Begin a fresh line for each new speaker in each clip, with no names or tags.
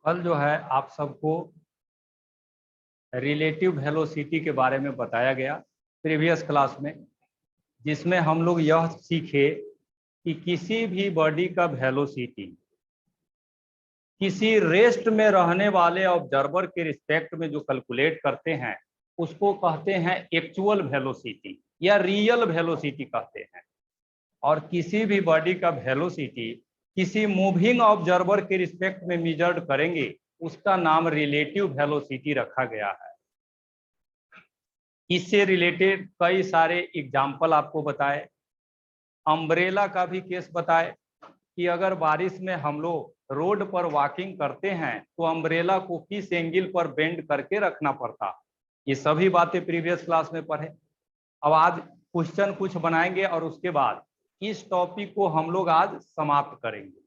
कल जो है आप सबको रिलेटिव वेलोसिटी के बारे में बताया गया प्रीवियस क्लास में, जिसमें हम लोग यह सीखे कि किसी भी बॉडी का वेलोसिटी किसी रेस्ट में रहने वाले ऑब्जर्वर के रिस्पेक्ट में जो कैलकुलेट करते हैं उसको कहते हैं एक्चुअल वेलोसिटी या रियल वेलोसिटी कहते हैं। और किसी भी बॉडी का वेलोसिटी किसी मूविंग ऑब्जर्वर के रिस्पेक्ट में मेजर्ड करेंगे उसका नाम रिलेटिव वेलोसिटी रखा गया है। इससे रिलेटेड कई सारे एग्जाम्पल आपको बताए, अम्ब्रेला का भी केस बताए कि अगर बारिश में हम लोग रोड पर वॉकिंग करते हैं तो अम्ब्रेला को किस एंगल पर बेंड करके रखना पड़ता। ये सभी बातें प्रीवियस क्लास में पढ़े। अब आज क्वेश्चन कुछ बनाएंगे और उसके बाद इस टॉपिक को हम लोग आज समाप्त करेंगे।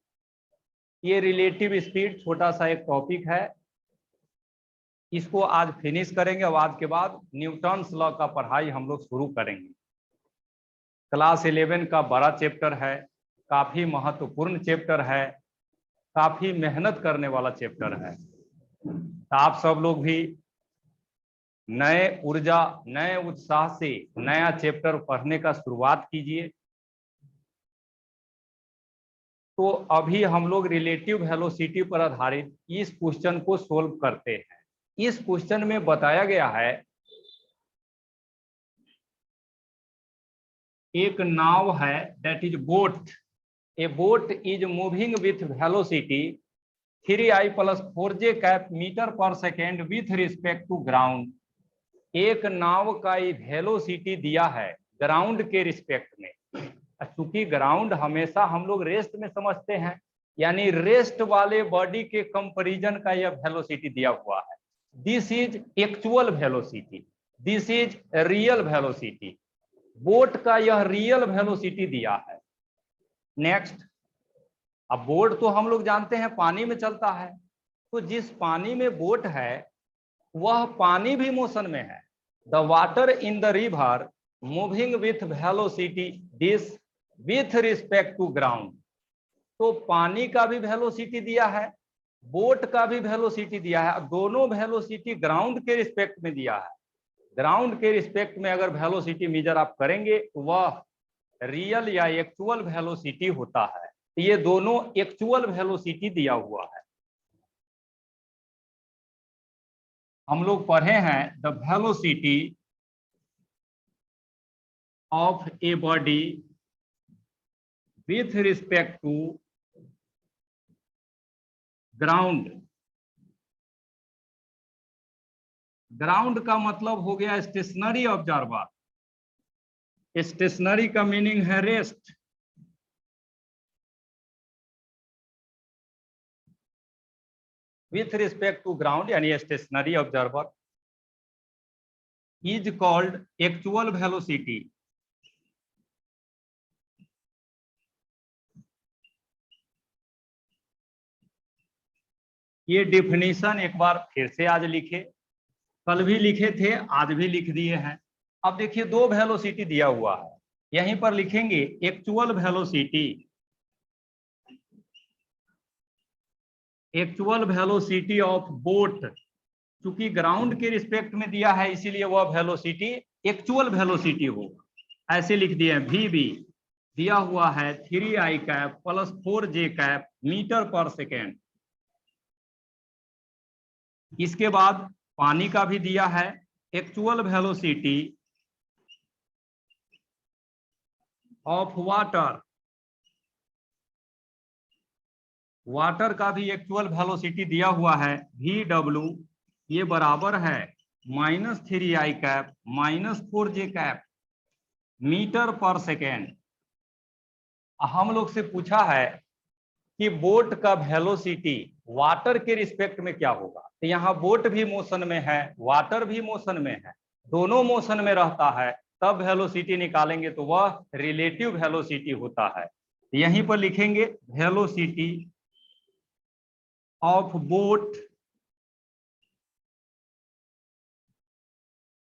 ये रिलेटिव स्पीड छोटा सा एक टॉपिक है, इसको आज फिनिश करेंगे और आज के बाद न्यूटन्स लॉ का पढ़ाई हम लोग शुरू करेंगे। क्लास 11 का बड़ा चैप्टर है, काफी महत्वपूर्ण चैप्टर है, काफी मेहनत करने वाला चैप्टर है। तो आप सब लोग भी नए ऊर्जा नए उत्साह से नया चैप्टर पढ़ने का शुरुआत कीजिए। तो अभी हम लोग रिलेटिव वेलोसिटी पर आधारित इस क्वेश्चन को सोल्व करते हैं। इस क्वेश्चन में बताया गया है एक नाव है, that is boat. A boat is moving with velocity 3i + 4j cap metre पर second with respect to ground. एक नाव का वेलोसिटी दिया है ग्राउंड के रिस्पेक्ट में। चूंकि ग्राउंड हमेशा हम लोग रेस्ट में समझते हैं, यानी रेस्ट वाले बॉडी के कंपैरिजन का यह वेलोसिटी दिया हुआ है। This is actual velocity, this is real velocity. Boat का यह रियल वेलोसिटी दिया है। नेक्स्ट, अब बोट तो हम लोग जानते हैं पानी में चलता है, तो जिस पानी में बोट है वह पानी भी मोशन में है। The water in the river moving with velocity this with respect to ground. तो पानी का भी वेलोसिटी दिया है, बोट का भी वेलोसिटी दिया है, दोनों वेलोसिटी ग्राउंड के रिस्पेक्ट में दिया है। ग्राउंड के रिस्पेक्ट में अगर वेलोसिटी मेजर आप करेंगे तो वह रियल या एक्चुअल वेलोसिटी होता है। ये दोनों एक्चुअल वेलोसिटी दिया हुआ है। हम लोग पढ़े हैं the velocity of a body with respect to ground. Ground का मतलब हो गया स्टेशनरी ऑब्जर्वर। स्टेशनरी का मीनिंग है rest. With respect to ground यानी stationary observer is called actual velocity. ये डिफिनीशन एक बार फिर से आज लिखे, कल भी लिखे थे, आज भी लिख दिए हैं। अब देखिए दो वेलोसिटी दिया हुआ है, यहीं पर लिखेंगे actual velocity. Actual velocity of boat, चूंकि ग्राउंड के रिस्पेक्ट में दिया है इसीलिए वह वेलोसिटी एक्चुअल वेलोसिटी होगा। ऐसे लिख दिए वी बी दिया हुआ है 3i cap + 4j cap metre पर सेकेंड। इसके बाद पानी का भी दिया है actual velocity of water. Water का भी एक्चुअल वेलोसिटी दिया हुआ है VW, ये बराबर है -3i cap - 4j cap metre पर सेकेंड। हम लोग से पूछा है कि बोट का वेलोसिटी वाटर के रिस्पेक्ट में क्या होगा। तो यहाँ बोट भी मोशन में है, वाटर भी मोशन में है, दोनों मोशन में रहता है, तब वेलोसिटी निकालेंगे तो वह रिलेटिव वेलोसिटी होता है। यहीं पर लिखेंगे velocity of boat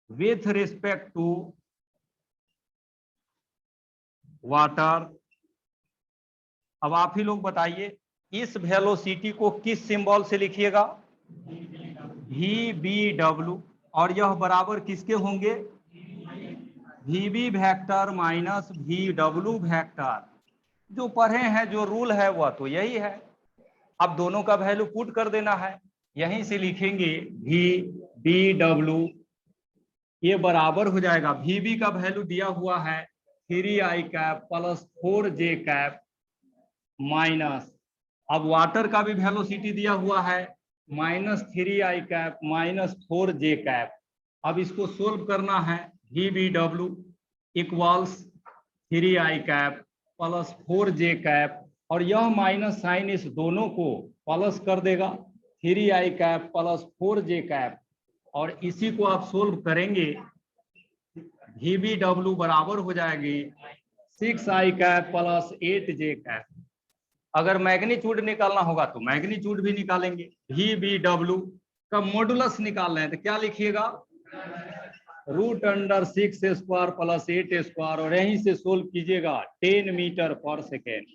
with respect to water. अब आप ही लोग बताइए इस वेलोसिटी को किस सिंबल से लिखिएगा, VBW, और यह बराबर किसके होंगे, VB vector minus VW vector. जो पढ़े हैं, जो रूल है वह तो यही है। अब दोनों का वैल्यू पुट कर देना है, यहीं से लिखेंगे VBW, ये बराबर हो जाएगा, VB का वैल्यू दिया हुआ है 3i cap plus 4j cap minus, अब वाटर का भी वेलोसिटी दिया हुआ है -3i cap minus 4j cap. अब इसको सोल्व करना है, VBW equals 3i cap plus 4j cap, और यह माइनस साइन इस दोनों को प्लस कर देगा, 3i cap plus 4j cap, और इसी को आप सोल्व करेंगे, VBW बराबर हो जाएगी 6i cap plus 8j cap. अगर मैग्नीट्यूड निकालना होगा तो मैग्नीट्यूड भी निकालेंगे। VBW का मॉडुलस निकाल रहे हैं तो क्या लिखिएगा, √6² प्लस 8², और यहीं से सोल्व कीजिएगा 10 मीटर पर सेकेंड।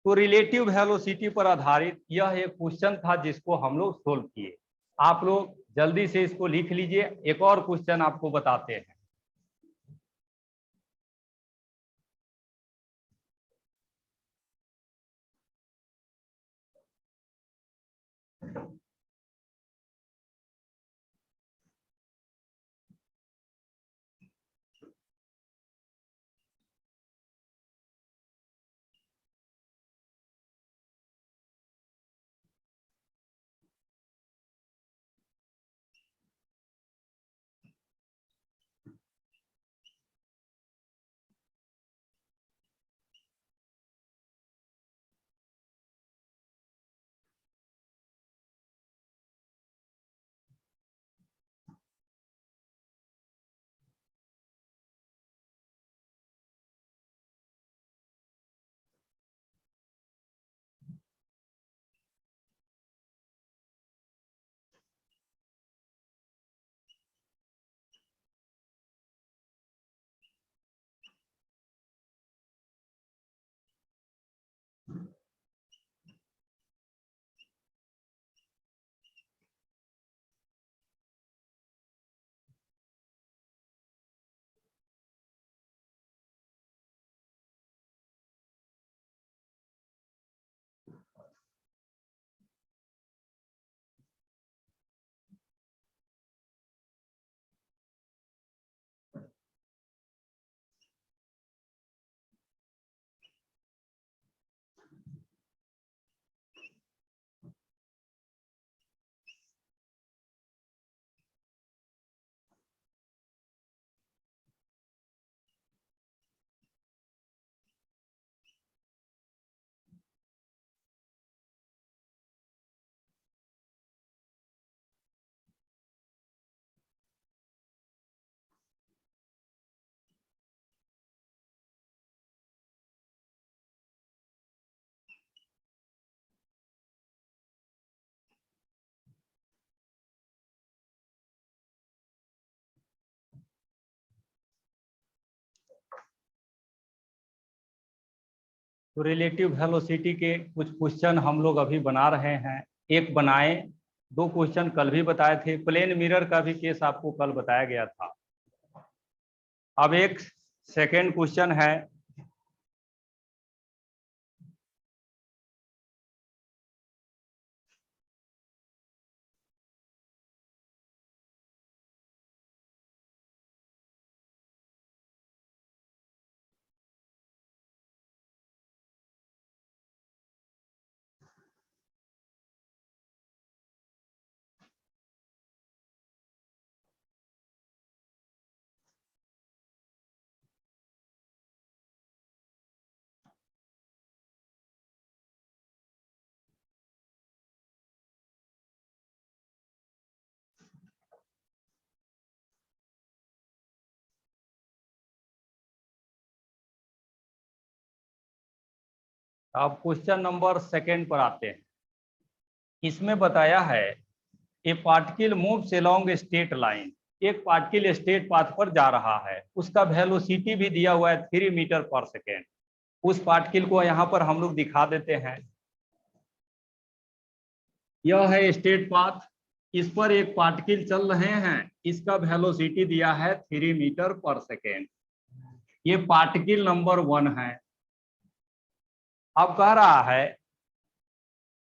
तो रिलेटिव वेलोसिटी पर आधारित यह एक क्वेश्चन था जिसको हम लोग सोल्व किए। आप लोग जल्दी से इसको लिख लीजिए, एक और क्वेश्चन आपको बताते हैं। तो रिलेटिव वेलोसिटी के कुछ क्वेश्चन हम लोग अभी बना रहे हैं। एक बनाए, 2 क्वेश्चन कल भी बताए थे, प्लेन मिरर का भी केस आपको कल बताया गया था। अब एक सेकेंड क्वेश्चन है, अब क्वेश्चन नंबर सेकेंड पर आते हैं। इसमें बताया है ए particle moves along straight line, एक पार्टिकल स्ट्रेट पाथ पर जा रहा है, उसका वेलोसिटी भी दिया हुआ है 3 मीटर पर सेकेंड। उस पार्टिकल को यहाँ पर हम लोग दिखा देते हैं। यह है स्टेट पाथ, इस पर एक पार्टिकल चल रहे हैं, इसका वेलोसिटी दिया है 3 मीटर पर सेकेंड। ये पार्टिकल नंबर 1 है। अब कह रहा है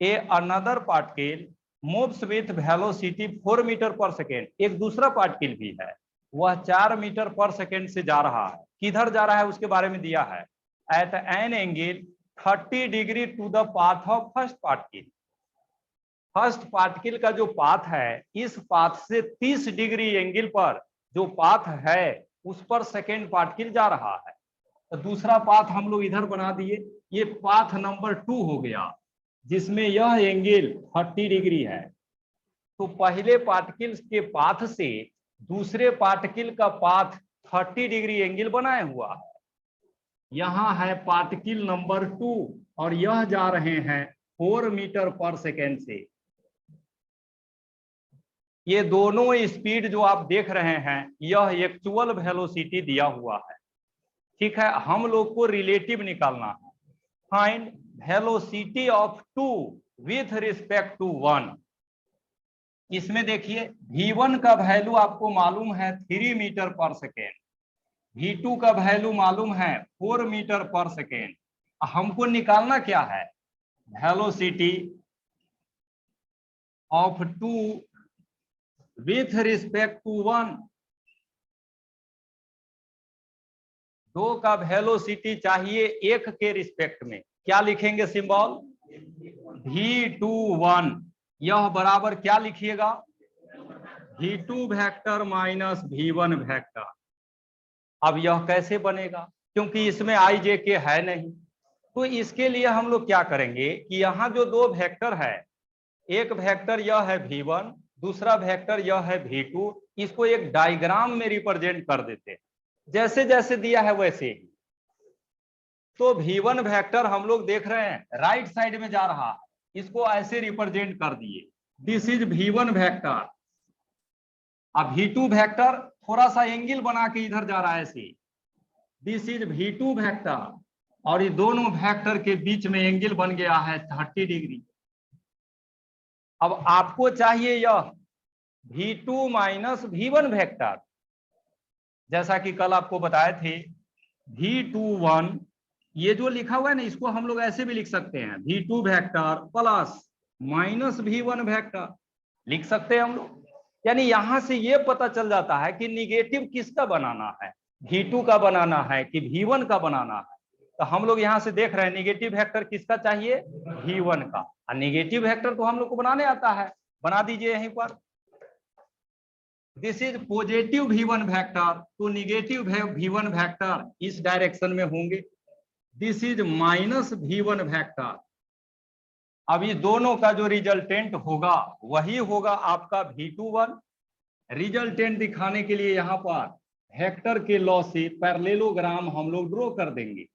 a another particle moves with velocity 4 metre पर सेकेंड। एक दूसरा पार्टिकल भी है, वह 4 मीटर पर सेकेंड से जा रहा है। किधर जा रहा है उसके बारे में दिया है, at an angle 30 degree to the path of first particle. First particle का जो पाथ है, इस पाथ से 30 डिग्री एंगल पर जो पाथ है उस पर सेकेंड पार्टिकल जा रहा है। तो दूसरा पाथ हम लोग इधर बना दिए, ये पाथ नंबर 2 हो गया, जिसमें यह एंगल 30 डिग्री है। तो पहले पार्टिकल के पाथ से दूसरे पार्टिकल का पाथ 30 डिग्री एंगल बनाए हुआ है। यहां है पार्टिकल नंबर 2 और यह जा रहे हैं 4 मीटर पर सेकेंड से। ये दोनों स्पीड जो आप देख रहे हैं, यह एक्चुअल वेलोसिटी दिया हुआ है। ठीक है, हम लोग को रिलेटिव निकालना है। Find velocity of 2 with respect to 1। इसमें देखिए v1 का वैल्यू आपको मालूम है 3 मीटर पर सेकेंड, v2 का वैल्यू मालूम है 4 मीटर पर सेकेंड। हमको निकालना क्या है, velocity of 2 with respect to 1। 2 का वेलोसिटी चाहिए 1 के रिस्पेक्ट में। क्या लिखेंगे सिंबल, v21। यह बराबर क्या लिखिएगा, v2 vector minus v1 vector. अब यह कैसे बनेगा, क्योंकि इसमें आई जे के है नहीं। तो इसके लिए हम लोग क्या करेंगे कि यहाँ जो 2 वेक्टर है, एक वेक्टर यह है v1, दूसरा वेक्टर यह है v2, इसको एक डायग्राम में रिप्रेजेंट कर देते हैं, जैसे जैसे दिया है वैसे ही। तो v1 वेक्टर हम लोग देख रहे हैं राइट साइड में जा रहा है, इसको ऐसे रिप्रेजेंट कर दिए, दिस इज v1 वेक्टर। अब v2 वेक्टर थोड़ा सा एंगल बना के इधर जा रहा है ऐसे, दिस इज v2 वेक्टर। और ये दोनों वेक्टर के बीच में एंगल बन गया है 30 डिग्री। अब आपको चाहिए यह v2 माइनस v1 वेक्टर, जैसा कि कल आपको बताए थे v21। ये जो लिखा हुआ है ना, इसको हम लोग ऐसे भी लिख सकते हैं, v2 vector plus minus v1 vector लिख सकते हैं हम लोग। यानी यहां से ये पता चल जाता है कि निगेटिव किसका बनाना है, v2 का बनाना है कि v1 का बनाना है। तो हम लोग यहां से देख रहे हैं निगेटिव वेक्टर किसका चाहिए, v1 का। और निगेटिव वेक्टर तो हम लोग को बनाने आता है, बना दीजिए यहीं पर। This is positive v1 vector, तो निगेटिव v1 वेक्टर इस डायरेक्शन में होंगे। This is minus v1 vector. अब ये दोनों का जो रिजल्टेंट होगा वही होगा आपका v21। रिजल्टेंट दिखाने के लिए यहाँ पर वेक्टर के लॉ से पैरेललोग्राम हम लोग ड्रॉ कर देंगे।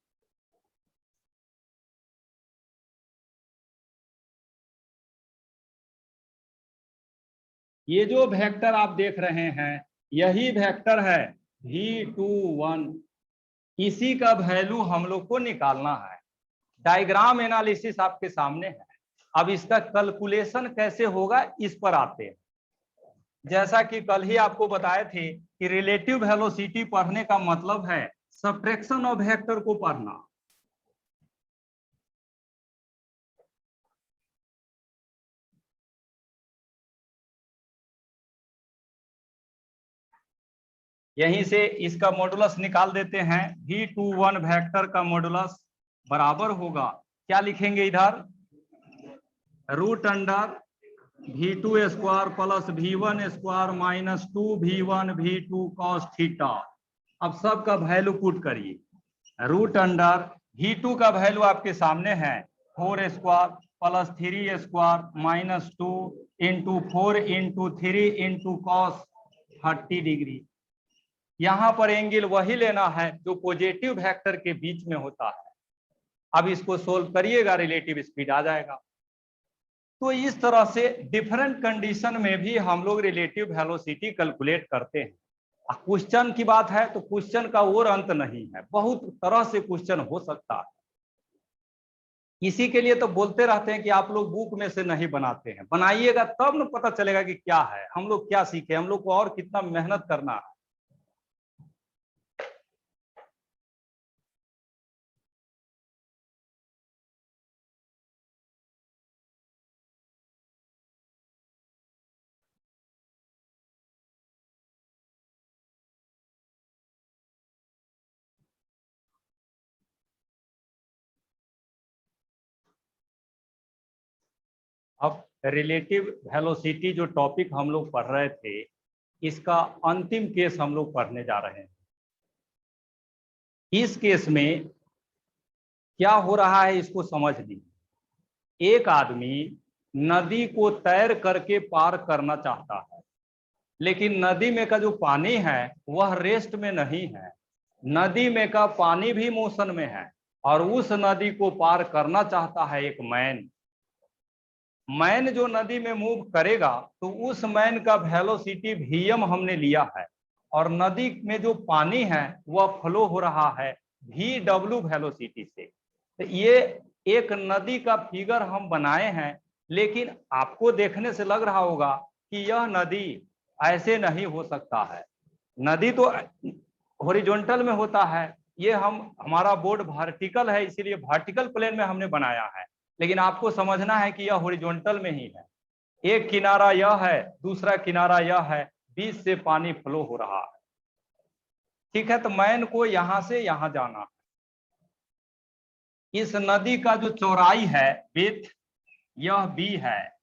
ये जो वेक्टर आप देख रहे हैं यही वेक्टर है v21, इसी का वैल्यू हम लोग को निकालना है। डायग्राम एनालिसिस आपके सामने है। अब इसका कैलकुलेशन कैसे होगा इस पर आते हैं। जैसा कि कल ही आपको बताए थे कि रिलेटिव वेलोसिटी पढ़ने का मतलब है सब्ट्रैक्शन ऑफ वेक्टर को पढ़ना। यहीं से इसका मॉडुलस निकाल देते हैं। v21 वेक्टर का मॉडुलस बराबर होगा, क्या लिखेंगे इधर, root under v2 square plus v1 square minus 2v1 v2 cos theta. अब सबका वैल्यू पुट करिए, रूट अंडर v2 का वैल्यू आपके सामने है 4 square plus 3 square minus 2 into 4 into 3 into cos 30 degree. यहाँ पर एंगल वही लेना है जो पॉजिटिव वेक्टर के बीच में होता है। अब इसको सोल्व करिएगा, रिलेटिव स्पीड आ जाएगा। तो इस तरह से डिफरेंट कंडीशन में भी हम लोग रिलेटिव वेलोसिटी कैलकुलेट करते हैं। क्वेश्चन की बात है तो क्वेश्चन का और अंत नहीं है, बहुत तरह से क्वेश्चन हो सकता है। इसी के लिए तो बोलते रहते हैं कि आप लोग बुक में से नहीं बनाते हैं, बनाइएगा तब न पता चलेगा कि क्या है, हम लोग क्या सीखे, हम लोग को और कितना मेहनत करना है। अब रिलेटिव वेलोसिटी जो टॉपिक हम लोग पढ़ रहे थे, इसका अंतिम केस हम लोग पढ़ने जा रहे हैं। इस केस में क्या हो रहा है इसको समझ लीजिए। एक आदमी नदी को तैर करके पार करना चाहता है, लेकिन नदी में का जो पानी है वह रेस्ट में नहीं है, नदी में का पानी भी मोशन में है, और उस नदी को पार करना चाहता है एक मैन। मैन जो नदी में मूव करेगा तो उस मैन का वेलोसिटी vm हमने लिया है, और नदी में जो पानी है वह फ्लो हो रहा है vw वेलोसिटी से। तो ये एक नदी का फिगर हम बनाए हैं, लेकिन आपको देखने से लग रहा होगा कि यह नदी ऐसे नहीं हो सकता है, नदी तो हॉरिजॉन्टल में होता है, ये हमारा बोर्ड वर्टिकल है इसीलिए वर्टिकल प्लेन में हमने बनाया है, लेकिन आपको समझना है कि यह हॉरिजॉन्टल में ही है। एक किनारा यह है, दूसरा किनारा यह है, बीच से पानी फ्लो हो रहा है। ठीक है, तो मैन को यहां से यहां जाना है। इस नदी का जो चौड़ाई है विड्थ यह b है,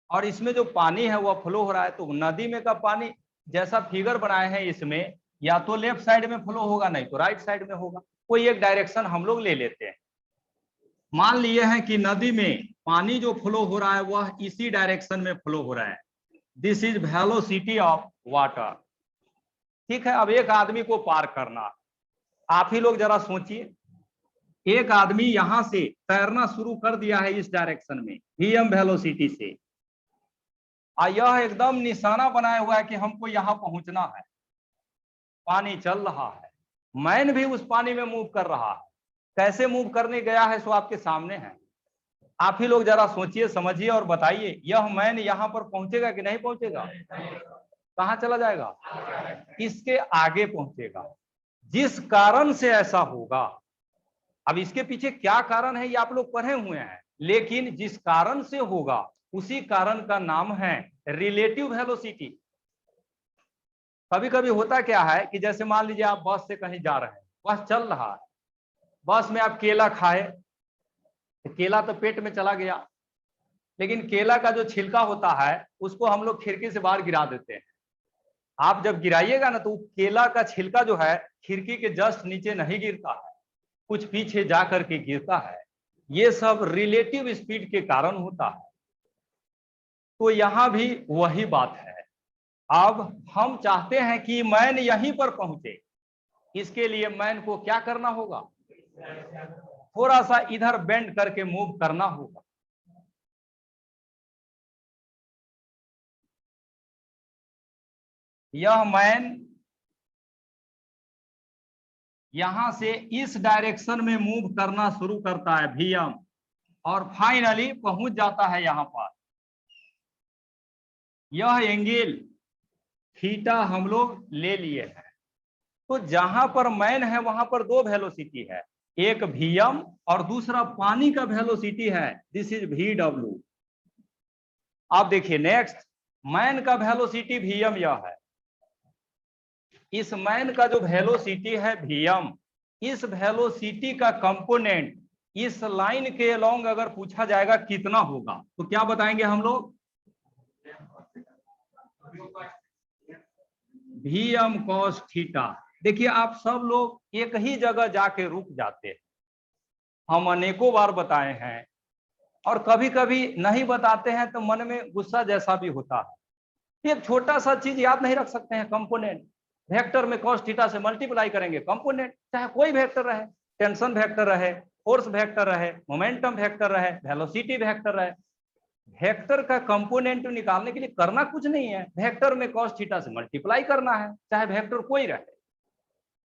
और इसमें जो पानी है वह फ्लो हो रहा है। तो नदी में का पानी जैसा फिगर बनाए हैं इसमें या तो लेफ्ट साइड में फ्लो होगा, नहीं तो राइट साइड में होगा। कोई एक डायरेक्शन हम लोग ले लेते हैं। मान लिए हैं कि नदी में पानी जो फ्लो हो रहा है वह इसी डायरेक्शन में फ्लो हो रहा है, this is velocity of water. ठीक है, अब एक आदमी को पार करना, आप ही लोग जरा सोचिए, एक आदमी यहां से तैरना शुरू कर दिया है इस डायरेक्शन में vm वेलोसिटी से, यह एकदम निशाना बनाया हुआ है कि हमको यहां पहुंचना है। पानी चल रहा है, मैन भी उस पानी में मूव कर रहा है, कैसे मूव करने गया है सो आपके सामने है। आप ही लोग जरा सोचिए, समझिए और बताइए, यह मैन यहां पर पहुंचेगा कि नहीं पहुंचेगा? कहां चला जाएगा? इसके आगे पहुंचेगा। जिस कारण से ऐसा होगा, अब इसके पीछे क्या कारण है ये आप लोग पढ़े हुए हैं, लेकिन जिस कारण से होगा उसी कारण का नाम है रिलेटिव वेलोसिटी। कभी कभी होता क्या है कि जैसे मान लीजिए आप बस से कहीं जा रहे हैं, बस चल रहा है, बस में आप केला खाए, केला तो पेट में चला गया, लेकिन केला का जो छिलका होता है उसको हम लोग खिड़की से बाहर गिरा देते हैं। आप जब गिराइएगा ना तो केला का छिलका जो है खिड़की के जस्ट नीचे नहीं गिरता है, कुछ पीछे जा करके गिरता है। ये सब रिलेटिव स्पीड के कारण होता है। तो यहां भी वही बात है। अब हम चाहते हैं कि मैन यहीं पर पहुंचे, इसके लिए मैन को क्या करना होगा? थोड़ा सा इधर बेंड करके मूव करना होगा। यह मैन यहां से इस डायरेक्शन में मूव करना शुरू करता है vm, और फाइनली पहुंच जाता है यहां पर। यह एंगल थीटा हम लोग ले लिए हैं। तो जहां पर मैन है वहां पर दो वेलोसिटी है, एक vm और दूसरा पानी का वेलोसिटी है, दिस इज vw। आप देखिए नेक्स्ट, मैन का वेलोसिटी vm यह है, इस मैन का जो वेलोसिटी है vm, इस वेलोसिटी का कंपोनेंट इस लाइन के अलोंग अगर पूछा जाएगा कितना होगा तो क्या बताएंगे हम लोग? vm cos theta. देखिए आप सब लोग एक ही जगह जाके रुक जाते हैं, हम अनेकों बार बताए हैं, और कभी कभी नहीं बताते हैं तो मन में गुस्सा जैसा भी होता है। एक छोटा सा चीज याद नहीं रख सकते हैं, कंपोनेंट। वेक्टर में cos थीटा से मल्टीप्लाई करेंगे कंपोनेंट, चाहे कोई वेक्टर रहे, टेंशन वेक्टर रहे, फोर्स वेक्टर रहे, मोमेंटम वेक्टर रहे, वेलोसिटी वेक्टर रहे, वेक्टर का कंपोनेंट निकालने के लिए करना कुछ नहीं है, वेक्टर में cos थीटा से मल्टीप्लाई करना है, चाहे वेक्टर कोई रहे।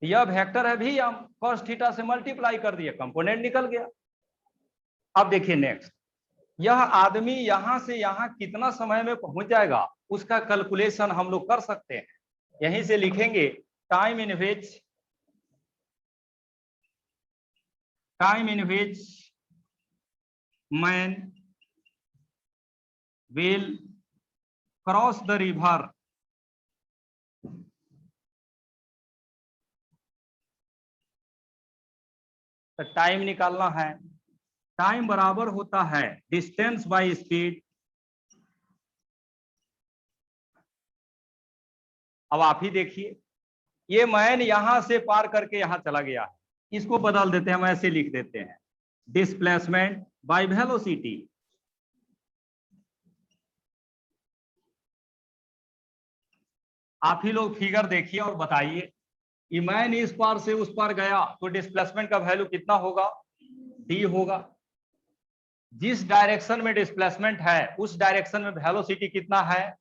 यह वेक्टर है भी हम cos थीटा से मल्टीप्लाई कर दिए, कंपोनेंट निकल गया। अब देखिए नेक्स्ट, यह आदमी यहां से यहां कितना समय में पहुंच जाएगा उसका कैलकुलेशन हम लोग कर सकते हैं। यहीं से लिखेंगे time in which man will cross the river. तो टाइम निकालना है, टाइम बराबर होता है डिस्टेंस बाय स्पीड। अब आप ही देखिए, ये मैन यहां से पार करके यहां चला गया है, इसको बदल देते हैं, हम ऐसे लिख देते हैं डिस्प्लेसमेंट बाय वेलोसिटी। आप ही लोग फिगर देखिए और बताइए, ये मैन इस पार से उस पार गया तो डिस्प्लेसमेंट का वैल्यू कितना होगा, डी होगा। जिस डायरेक्शन में डिस्प्लेसमेंट है उस डायरेक्शन में वेलोसिटी कितना है,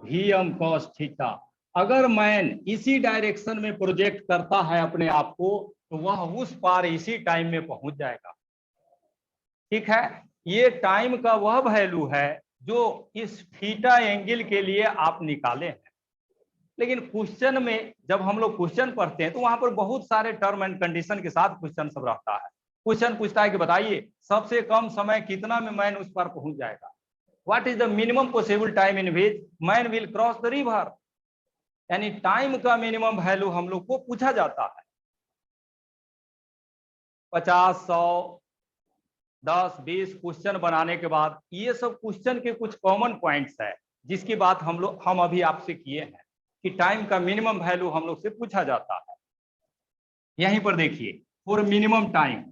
vm cos थीटा। अगर मैन इसी डायरेक्शन में प्रोजेक्ट करता है अपने आप को तो वह उस पार इसी टाइम में पहुंच जाएगा। ठीक है, ये टाइम का वह वैल्यू है जो इस थीटा एंगल के लिए आप निकाले हैं। लेकिन क्वेश्चन में जब हम लोग क्वेश्चन पढ़ते हैं तो वहां पर बहुत सारे टर्म एंड कंडीशन के साथ क्वेश्चन सब रहता है। क्वेश्चन पूछता है कि बताइए सबसे कम समय कितना में मैन उस पर पहुंच जाएगा, what is the minimum possible time in which man will cross the river. यानी टाइम का मिनिमम वैल्यू हम लोग को पूछा जाता है। 50, 100, 10, 20 क्वेश्चन बनाने के बाद ये सब क्वेश्चन के कुछ कॉमन पॉइंट्स है जिसकी बात हम अभी आपसे किए हैं कि टाइम का मिनिमम वैल्यू हम लोग से पूछा जाता है। यहीं पर देखिए फॉर मिनिमम टाइम,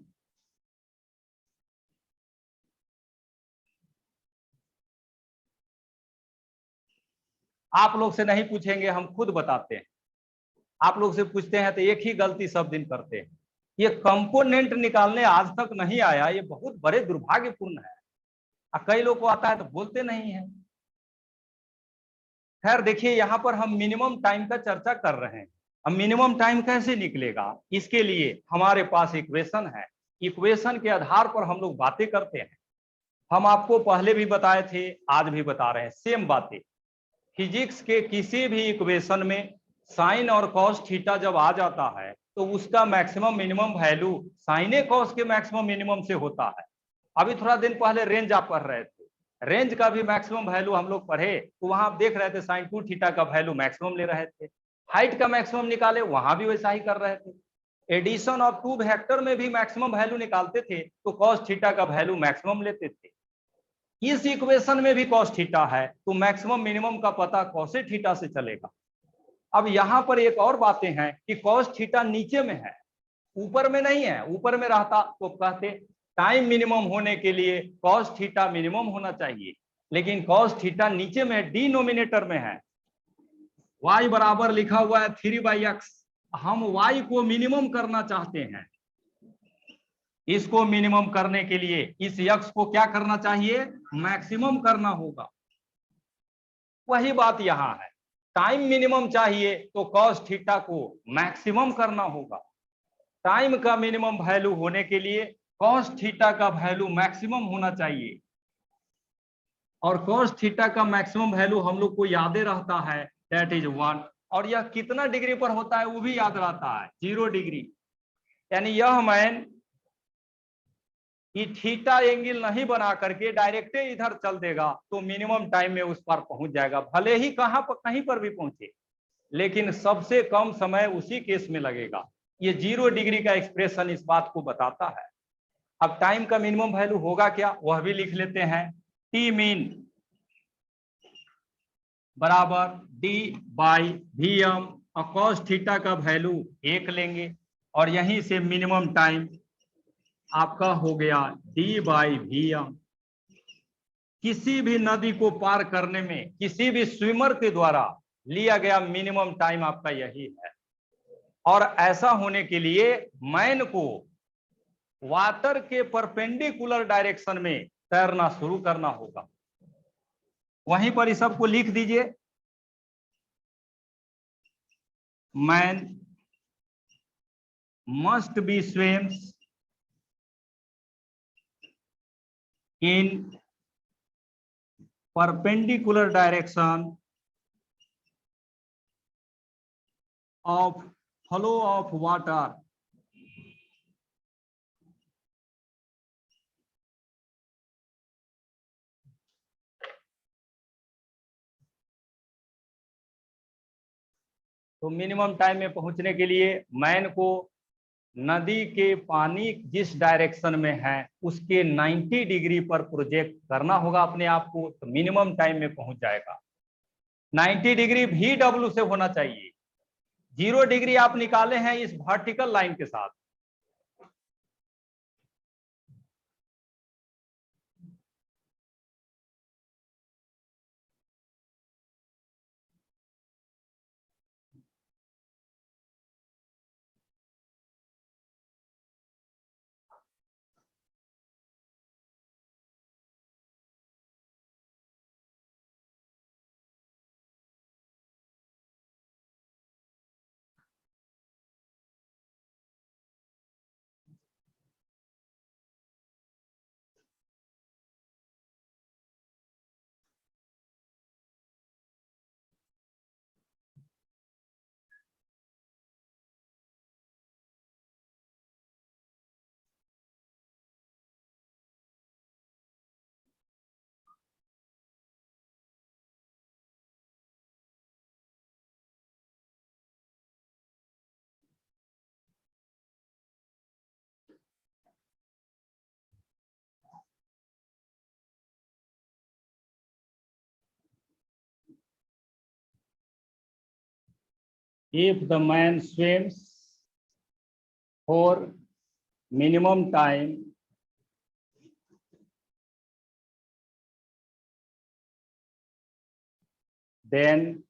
आप लोग से नहीं पूछेंगे, हम खुद बताते हैं। आप लोग से पूछते हैं तो एक ही गलती सब दिन करते हैं, ये कंपोनेंट निकालने आज तक नहीं आया, ये बहुत बड़े दुर्भाग्यपूर्ण है। कई लोग को आता है तो बोलते नहीं है। खैर देखिए, यहाँ पर हम मिनिमम टाइम का चर्चा कर रहे हैं। अब मिनिमम टाइम कैसे निकलेगा, इसके लिए हमारे पास इक्वेशन है। इक्वेशन के आधार पर हम लोग बातें करते हैं। हम आपको पहले भी बताए थे, आज भी बता रहे हैं सेम बातें। फिजिक्स के किसी भी इक्वेशन में साइन और कॉस थीटा जब आ जाता है तो उसका maximum minimum value sine cos के मैक्सिमम मिनिमम से होता है। अभी थोड़ा दिन पहले रेंज आप पढ़ रहे थे, रेंज का भी मैक्सिमम वैल्यू हम लोग पढ़े तो वहां आप देख रहे थे साइन 2 थीटा का वैल्यू मैक्सिमम ले रहे थे। हाइट का मैक्सिमम निकाले वहां भी वैसा ही कर रहे थे। एडिशन ऑफ टू वेक्टर में भी मैक्सिमम वैल्यू निकालते थे तो कॉस थीटा का वैल्यू मैक्सिमम लेते थे। इस इक्वेशन में भी कॉस थीटा है तो मैक्सिमम मिनिमम का पता कॉस थीटा से चलेगा। अब यहां पर एक और बातें हैं कि कॉस थीटा नीचे में है, ऊपर में नहीं है। ऊपर में रहता तो कहते टाइम मिनिमम होने के लिए कॉस थीटा मिनिमम होना चाहिए, लेकिन कॉस थीटा नीचे में डिनोमिनेटर में है। y बराबर लिखा हुआ है 3/x, हम y को मिनिमम करना चाहते हैं। इसको मिनिमम करने के लिए इस x को क्या करना चाहिए, मैक्सिमम करना होगा। वही बात यहां है, टाइम मिनिमम चाहिए तो कॉस थीटा को मैक्सिमम करना होगा। टाइम का मिनिमम वैल्यू होने के लिए कॉस थीटा का वैल्यू मैक्सिमम होना चाहिए। और कॉस थीटा का मैक्सिमम वैल्यू हम लोग को याद रहता है, दैट इज 1। और यह कितना डिग्री पर होता है वो भी याद रहता है, 0 डिग्री। यानी यह मैन थीटा एंगल नहीं बना करके डायरेक्ट इधर चल देगा तो मिनिमम टाइम में उस पर पहुंच जाएगा, भले ही कहीं पर भी पहुंचे, लेकिन सबसे कम समय उसी केस में लगेगा। ये 0 डिग्री का एक्सप्रेशन इस बात को बताता है। अब टाइम का मिनिमम वैल्यू होगा क्या, वह भी लिख लेते हैं। टी मीन बराबर d/Vm और कॉस थीटा का वैल्यू 1 लेंगे और यहीं से मिनिमम टाइम आपका हो गया d/Vm। किसी भी नदी को पार करने में किसी भी स्विमर के द्वारा लिया गया मिनिमम टाइम आपका यही है। और ऐसा होने के लिए मैन को वाटर के परपेंडिकुलर डायरेक्शन में तैरना शुरू करना होगा। वहीं पर इस सबको लिख दीजिए, man must be swims in perpendicular direction of flow of water तो मिनिमम टाइम में पहुंचने के लिए मैन को नदी के पानी जिस डायरेक्शन में है उसके 90 डिग्री पर प्रोजेक्ट करना होगा अपने आप को, तो मिनिमम टाइम में पहुंच जाएगा। 90 डिग्री VW से होना चाहिए। 0 डिग्री आप निकाले हैं इस वर्टिकल लाइन के साथ, if the man swims for minimum time then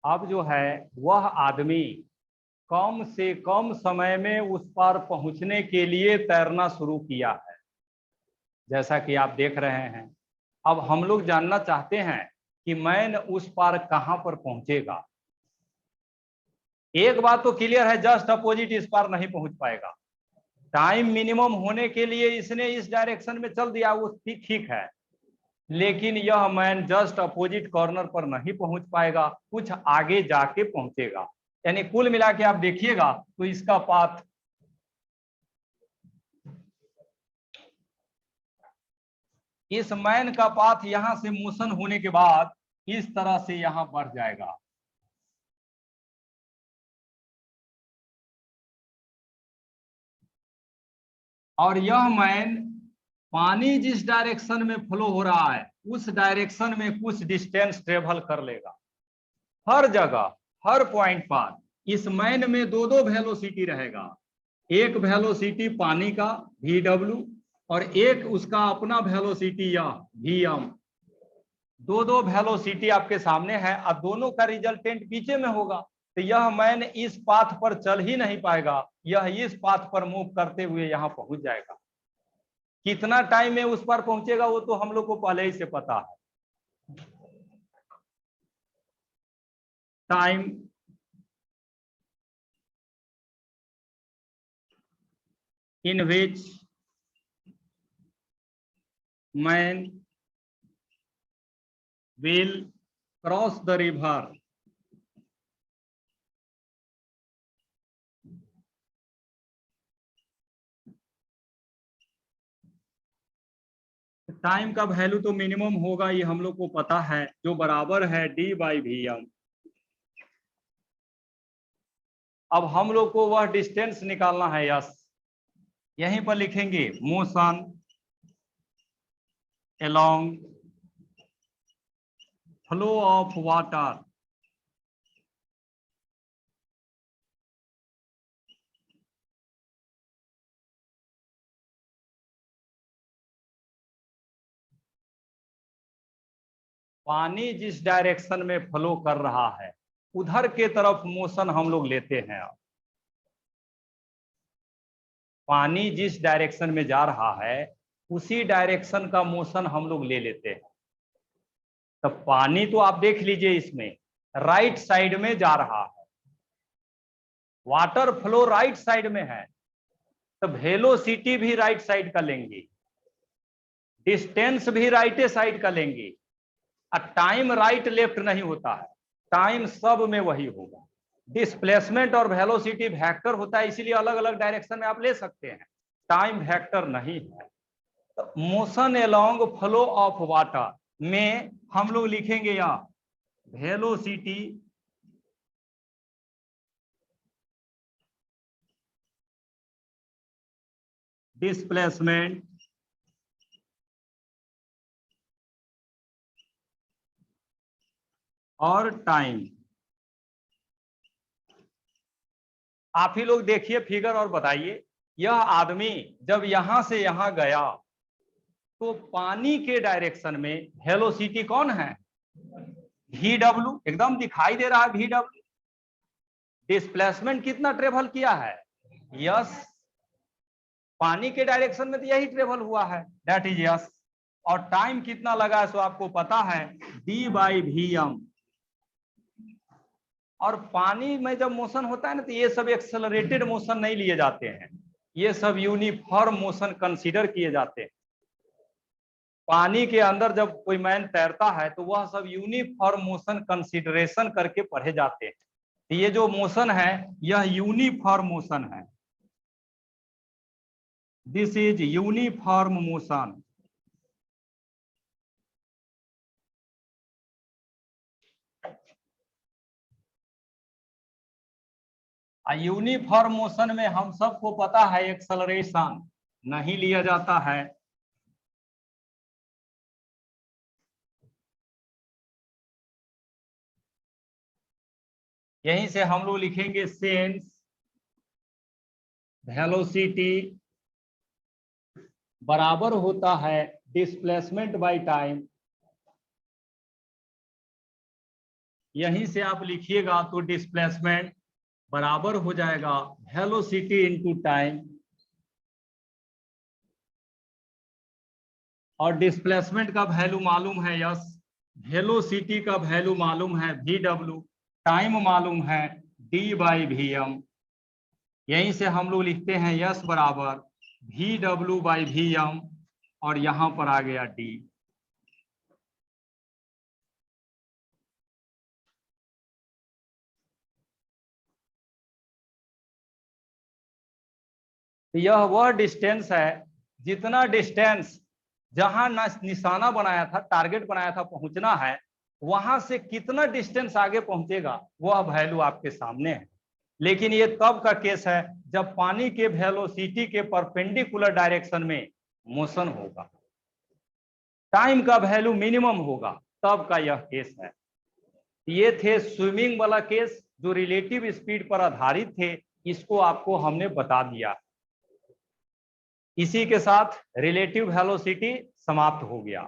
अब जो है वह आदमी कम से कम समय में उस पार पहुंचने के लिए तैरना शुरू किया है, जैसा कि आप देख रहे हैं। अब हम लोग जानना चाहते हैं कि मैन उस पार कहां पर पहुंचेगा। एक बात तो क्लियर है, जस्ट अपोजिट इस पार नहीं पहुंच पाएगा। टाइम मिनिमम होने के लिए इसने इस डायरेक्शन में चल दिया, वो ठीक है, लेकिन यह मैन जस्ट अपोजिट कॉर्नर पर नहीं पहुंच पाएगा, कुछ आगे जाके पहुंचेगा। यानी कुल मिला के आप देखिएगा तो इसका पाथ इस मैन का पाथ यहां से मोशन होने के बाद इस तरह से यहां बढ़ जाएगा। और यह मैन पानी जिस डायरेक्शन में फ्लो हो रहा है उस डायरेक्शन में कुछ डिस्टेंस ट्रेवल कर लेगा। हर जगह हर पॉइंट पर इस मैन में दो वेलोसिटी रहेगा। एक वेलोसिटी पानी का VW और एक उसका अपना वेलोसिटी या VM। दो वेलोसिटी आपके सामने है और दोनों का रिजल्टेंट पीछे में होगा, तो यह मैन इस पाथ पर चल ही नहीं पाएगा, यह इस पाथ पर मूव करते हुए यहां पहुंच जाएगा। कितना टाइम में उस पर पहुंचेगा वो तो हम लोग को पहले ही से पता है। Time in which man will cross the river, time का वैल्यू तो मिनिमम होगा, ये हम लोग को पता है, जो बराबर है d/vm। अब हम लोग को वह डिस्टेंस निकालना है यस, यहीं पर लिखेंगे motion along flow of water पानी जिस डायरेक्शन में फ्लो कर रहा है उधर के तरफ मोशन हम लोग लेते हैं। अब पानी जिस डायरेक्शन में जा रहा है उसी डायरेक्शन का मोशन हम लोग ले लेते हैं। तो पानी तो आप देख लीजिए इसमें राइट साइड में जा रहा है, वाटर फ्लो राइट साइड में है, तो वेलोसिटी भी राइट साइड का लेंगे, डिस्टेंस भी राइट साइड का लेंगे, और टाइम राइट लेफ्ट नहीं होता है, टाइम सब में वही होगा। डिस्प्लेसमेंट और वेलोसिटी वेक्टर होता है, इसीलिए अलग अलग डायरेक्शन में आप ले सकते हैं, टाइम वेक्टर नहीं है। तो motion along flow of water में हम लोग लिखेंगे यहाँ वेलोसिटी डिस्प्लेसमेंट और टाइम। आप ही लोग देखिए फिगर और बताइए, यह आदमी जब यहां से यहां गया तो पानी के डायरेक्शन में वेलोसिटी कौन है, VW, एकदम दिखाई दे रहा है VW। डिस्प्लेसमेंट कितना ट्रेवल किया है, यस, पानी के डायरेक्शन में तो यही ट्रेवल हुआ है, दैट इज यस। और टाइम कितना लगा है सो आपको पता है, d/vm। और पानी में जब मोशन होता है ना तो ये सब एक्सेलरेटेड मोशन नहीं लिए जाते हैं, ये सब यूनिफॉर्म मोशन कंसीडर किए जाते हैं। पानी के अंदर जब कोई मैन तैरता है तो वह सब यूनिफॉर्म मोशन कंसीडरेशन करके पढ़े जाते हैं। तो ये जो मोशन है यह यूनिफॉर्म मोशन है, this is uniform motion. Uniform motion में हम सबको पता है एक्सेलरेशन नहीं लिया जाता है, यहीं से हम लोग लिखेंगे सेंस वेलोसिटी बराबर होता है डिस्प्लेसमेंट बाय टाइम। यहीं से आप लिखिएगा तो डिस्प्लेसमेंट बराबर हो जाएगा वेलोसिटी इनटू टाइम, और डिस्प्लेसमेंट का वैल्यू मालूम है यस, वेलोसिटी का वैल्यू मालूम है VW, टाइम मालूम है d/vm। यहीं से हम लोग लिखते हैं यस बराबर VW/vm, और यहां पर आ गया d। यह वह डिस्टेंस है, जितना डिस्टेंस जहां निशाना बनाया था, टारगेट बनाया था पहुंचना है, वहां से कितना डिस्टेंस आगे पहुंचेगा वह वैल्यू आपके सामने है। लेकिन ये तब का केस है जब पानी के वेलोसिटी के परपेंडिकुलर डायरेक्शन में मोशन होगा, टाइम का वैल्यू मिनिमम होगा, तब का यह केस है। ये थे स्विमिंग वाला केस जो रिलेटिव स्पीड पर आधारित थे, इसको आपको हमने बता दिया। इसी के साथ रिलेटिव वेलोसिटी समाप्त हो गया।